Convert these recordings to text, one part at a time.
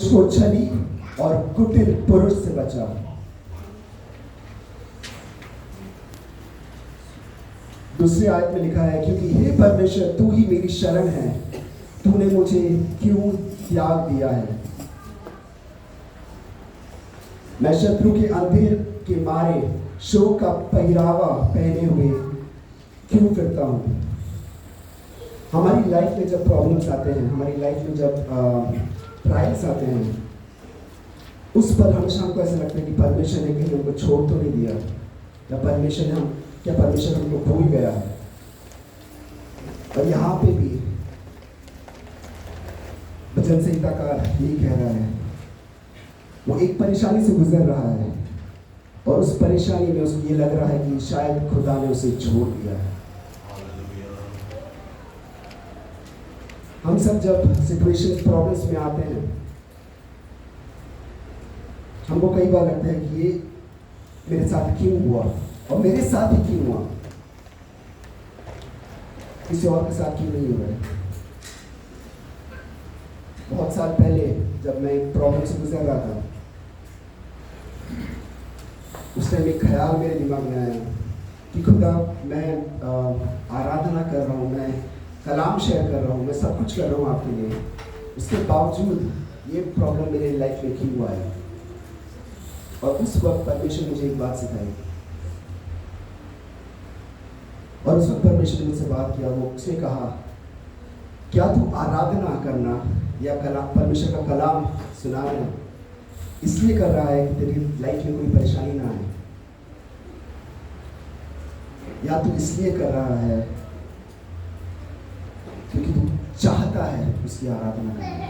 मुझको छली और कुटिल पुरुष से बचा। दूसरी आयत में लिखा है, क्योंकि हे परमेश्वर तू ही मेरी शरण है, तूने मुझे क्यों त्याग दिया है। मैं शत्रु के अंधेर के मारे शोक का पहरावा पहने हुए क्यों फिरता हूं। हमारी लाइफ में जब प्रॉब्लम्स आते हैं, हमारी लाइफ में जब ट्रायल्स आते हैं, उस पर हमेशा हमको ऐसा लगता है कि परमेश्वर ने कहीं हमको छोड़ तो नहीं दिया, या परमेश्वर हमको भूल गया है। और यहाँ पे भी वचन संहिता का यही कह रहा है, वो एक परेशानी से गुजर रहा है और उस परेशानी में उसको ये लग रहा है कि शायद खुदा ने उसे छोड़ दिया है। हम सब जब सिचुएशन प्रॉब्लम्स में आते हैं, हमको कई बार लगता है कि ये मेरे साथ क्यों हुआ, और मेरे साथ ही क्यों हुआ, किसी और के साथ क्यों नहीं हो रहा है। बहुत साल पहले जब मैं एक प्रॉब्लम से गुजर रहा था, उस टाइम एक ख्याल मेरे दिमाग में आया कि खुदा मैं आराधना कर रहा हूँ, मैं कलाम शेयर कर रहा हूँ, मैं सब कुछ कर रहा हूँ आपके लिए, उसके बावजूद ये प्रॉब्लम मेरे लाइफ में क्यों आया। और उस वक्त परमेश्वर मुझे एक बात सिखाई, और उस वक्त परमेश्वर ने मुझसे बात किया। वो उसने कहा, क्या तू आराधना करना या कलाम, परमेश्वर का कलाम सुनाना इसलिए कर रहा है कि तेरी लाइफ में कोई परेशानी ना आए, या तू इसलिए कर रहा है क्योंकि तू चाहता है उसकी आराधना करना।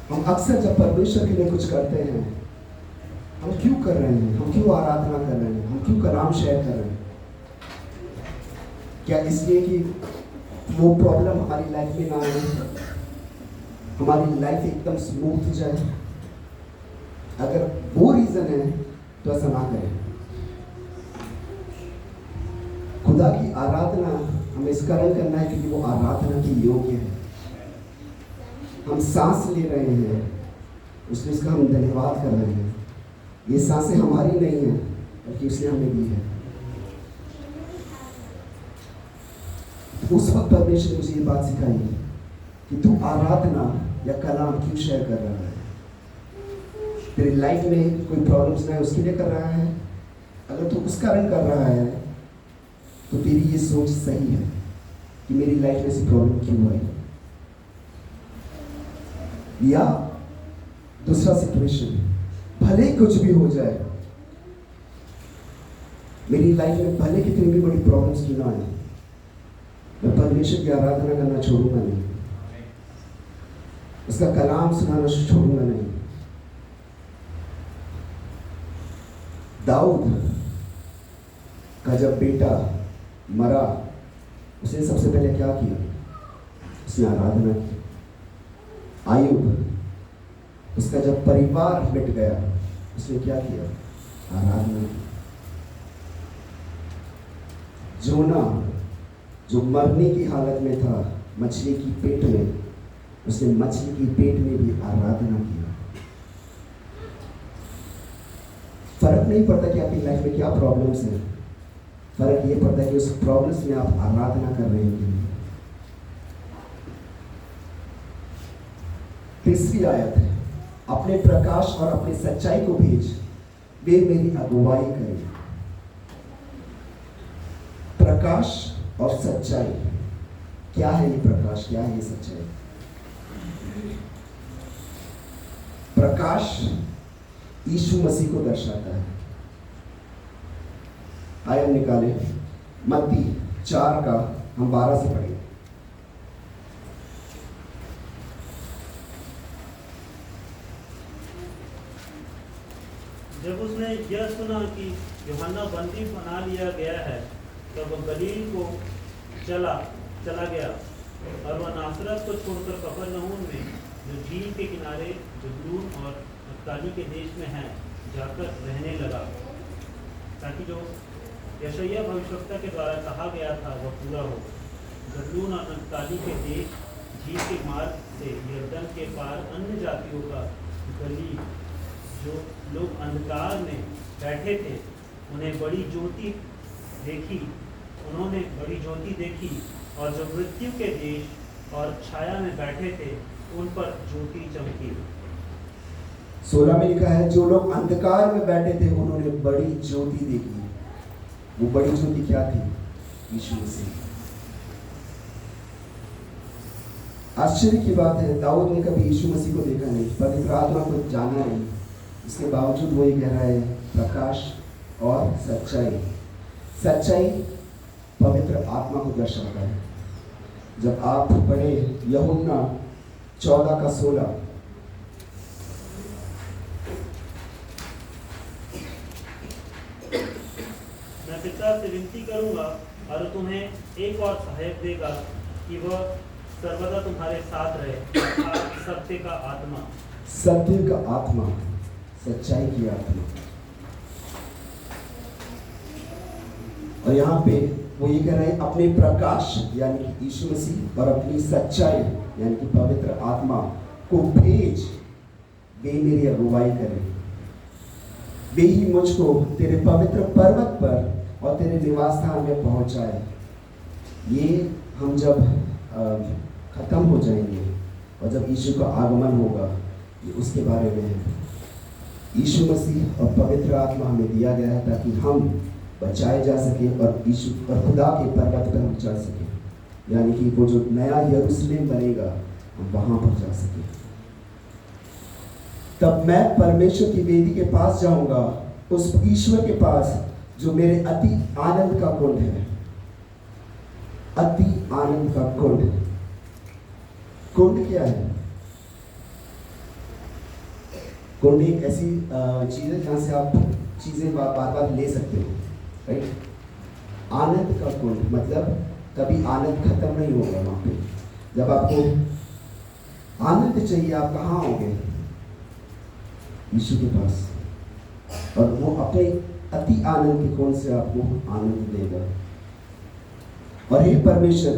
हम अक्सर जब परमेश्वर के लिए कुछ करते हैं, हम क्यों कर रहे हैं, हम क्यों आराधना कर रहे हैं, हम क्यों कलाम शेयर कर रहे हैं? क्या इसलिए कि वो प्रॉब्लम हमारी लाइफ में ना आए, हमारी लाइफ एकदम स्मूथ जाए? अगर वो रीजन है तो ऐसा ना करें। खुदा की आराधना हमें इस कारण करना है क्योंकि वो आराधना के योग्य है। हम सांस ले रहे हैं, उसने इसका हम धन्यवाद कर रहे हैं। ये सांसें हमारी नहीं है बल्कि उसने हमें दी है। उस वक्त परमेश्वर ने मुझे ये बात सिखाई कि तू आराधना या कलाम क्यों शेयर कर रहा है। तेरी लाइफ में कोई प्रॉब्लम्स ना है उसके लिए कर रहा है। अगर तू उस कारण कर रहा है तो तेरी ये सोच सही है कि मेरी लाइफ में ऐसी प्रॉब्लम क्यों आई। या दूसरा सिचुएशन, भले कुछ भी हो जाए मेरी लाइफ में, भले कितनी भी बड़ी प्रॉब्लम्स क्यों ना आए, मैं परमेश्वर की आराधना करना छोड़ूंगा नहीं, उसका कलाम सुनाना छोड़ूंगा नहीं। दाऊद का जब बेटा मरा, उसने सबसे पहले क्या किया? उसने आराधना की। आयुब, उसका जब परिवार मिट गया, उसने क्या किया? आराधना की। जोना जो मरने की हालत में था मछली की पेट में, उसने मछली की पेट में भी आराधना किया। फर्क नहीं पड़ता कि आपकी लाइफ में क्या प्रॉब्लम्स हैं, फर्क ये पड़ता है कि उस प्रॉब्लम्स में आप आराधना कर रहे हैं। तीसरी आयत है, अपने प्रकाश और अपने सच्चाई को भेज, वे मेरी अगुवाई करें। प्रकाश और सच्चाई, क्या है ये प्रकाश, क्या है ये सच्चाई? प्रकाश यीशु मसीह को दर्शाता है। आइए हम निकाले मत्ती 4 का हम 12 से पढ़ेंगे। जब उसने यह सुना कि यूहन्ना बंदी बना लिया गया है, तब वह गलील को चला गया, और वह नासरत को छोड़कर कफरनहूम में, जो झील के किनारे जबूलून और नप्ताली के देश में है, जाकर रहने लगा, ताकि जो यशायाह भविष्यवक्ता के द्वारा कहा गया था वह पूरा हो। जबूलून और नप्ताली के देश जी के मार्ग से यरदन के पार अन्य जातियों का गली, जो लोग अंधकार में बैठे थे, उन्हें बड़ी ज्योति देखी, उन्होंने बड़ी ज्योति देखी, और जो मृत्यु के देश और छाया में बैठे थे, उन पर ज्योति चमकी। 16 में लिखा है, जो लोग अंधकार में बैठे थे उन्होंने बड़ी ज्योति देखी। वो बड़ी ज्योति क्या थी? यीशु मसीह। आश्चर्य की बात है, दाऊद ने कभी यीशु मसीह को देखा नहीं, पवित्र आत्मा को जाना नहीं, इसके बावजूद वो ये कह रहा है प्रकाश और सच्चाई। सच्चाई पवित्र आत्मा को दर्शाता है। जब आप पढ़े यूहन्ना 14:16, मैं पिता से विनती करूंगा और तुम्हें एक और सहायक देगा कि वह सर्वदा तुम्हारे साथ रहे, अर्थात सत्य का आत्मा। सत्य का आत्मा, सच्चाई की आत्मा। और यहाँ पे वो ये कह रहे हैं अपने प्रकाश यानी कि यीशु मसीह और अपनी सच्चाई यानी कि पवित्र आत्मा को भेज, वे मेरी अगुवाई करें, वे ही मुझको तेरे पवित्र पर्वत पर और तेरे निवास स्थान में पहुंचाए। ये हम जब खत्म हो जाएंगे और जब यीशु का आगमन होगा, ये उसके बारे में है। यीशु मसीह और पवित्र आत्मा हमें दिया गया है ताकि हम बचाए जा सके और यीशु और खुदा के पर्वत पर हम चढ़ सके, यानी कि वो जो नया यरूशलेम बनेगा हम वहां पर जा सके। तब मैं परमेश्वर की वेदी के पास जाऊंगा, उस ईश्वर के पास जो मेरे अति आनंद का कुंड है। अति आनंद का कुंड, कुंड क्या है? कुंड एक ऐसी चीज है जहां से आप चीजें बार बार ले सकते हो, राइट? आनंद का कुंड मतलब कभी आनंद खत्म नहीं होगा। वहां पे जब आपको आनंद चाहिए, आप कहाँ आओगे? यीशु के पास, और वो अपने अति आनंद के कुंड से आपको आनंद देगा। और हे परमेश्वर,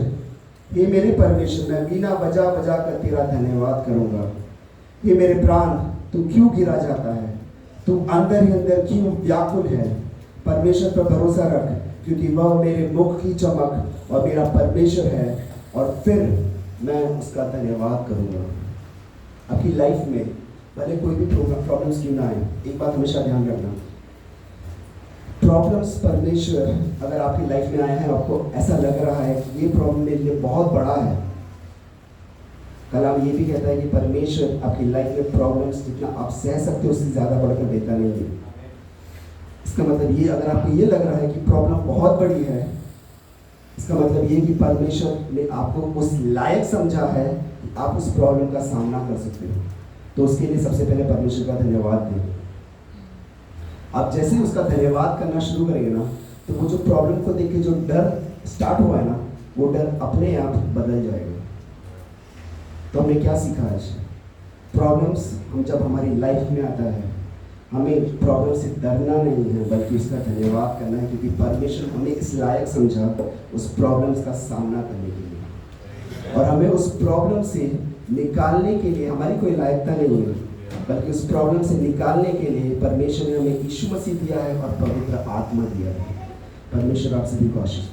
हे मेरे परमेश्वर, मैं वीणा बजा बजा कर तेरा धन्यवाद करूंगा। हे मेरे प्राण, तू क्यों गिरा जाता है? तू अंदर ही अंदर क्यों व्याकुल है? परमेश्वर पर भरोसा रख, क्योंकि वह मेरे मुख की चमक और मेरा परमेश्वर है, और फिर मैं उसका धन्यवाद करूंगा। आपकी लाइफ में भले कोई भी प्रॉब्लम्स क्यों ना आए, एक बात हमेशा ध्यान रखना, प्रॉब्लम्स परमेश्वर अगर आपकी लाइफ में आए हैं, आपको ऐसा लग रहा है कि ये प्रॉब्लम मेरे लिए बहुत बड़ा है, कलाम ये भी कहता है कि परमेश्वर आपकी लाइफ में प्रॉब्लम्स जितना आप सह सकते हो उससे ज़्यादा बढ़कर देता नहीं है। इसका मतलब ये, अगर आपको ये लग रहा है कि प्रॉब्लम बहुत बड़ी है, इसका मतलब ये कि परमेश्वर ने आपको उस लायक समझा है कि आप उस प्रॉब्लम का सामना कर सकते हो। तो उसके लिए सबसे पहले परमेश्वर का धन्यवाद दें। आप जैसे ही उसका धन्यवाद करना शुरू करेंगे ना, तो वो जो प्रॉब्लम को देख के जो डर स्टार्ट हुआ है ना, वो डर अपने आप बदल जाएगा। तो हमने क्या सीखा आज? प्रॉब्लम्स हम जब हमारी लाइफ में आता है, हमें प्रॉब्लम से डरना नहीं है, बल्कि उसका धन्यवाद करना है, क्योंकि परमेश्वर हमें इस लायक समझा उस प्रॉब्लम्स का सामना करने के लिए। और हमें उस प्रॉब्लम से निकालने के लिए हमारी कोई लायकता नहीं है, बल्कि उस प्रॉब्लम से निकालने के लिए परमेश्वर ने हमें यीशु मसीह दिया है और पवित्र आत्मा दिया है। परमेश्वर आप सभी को आशीष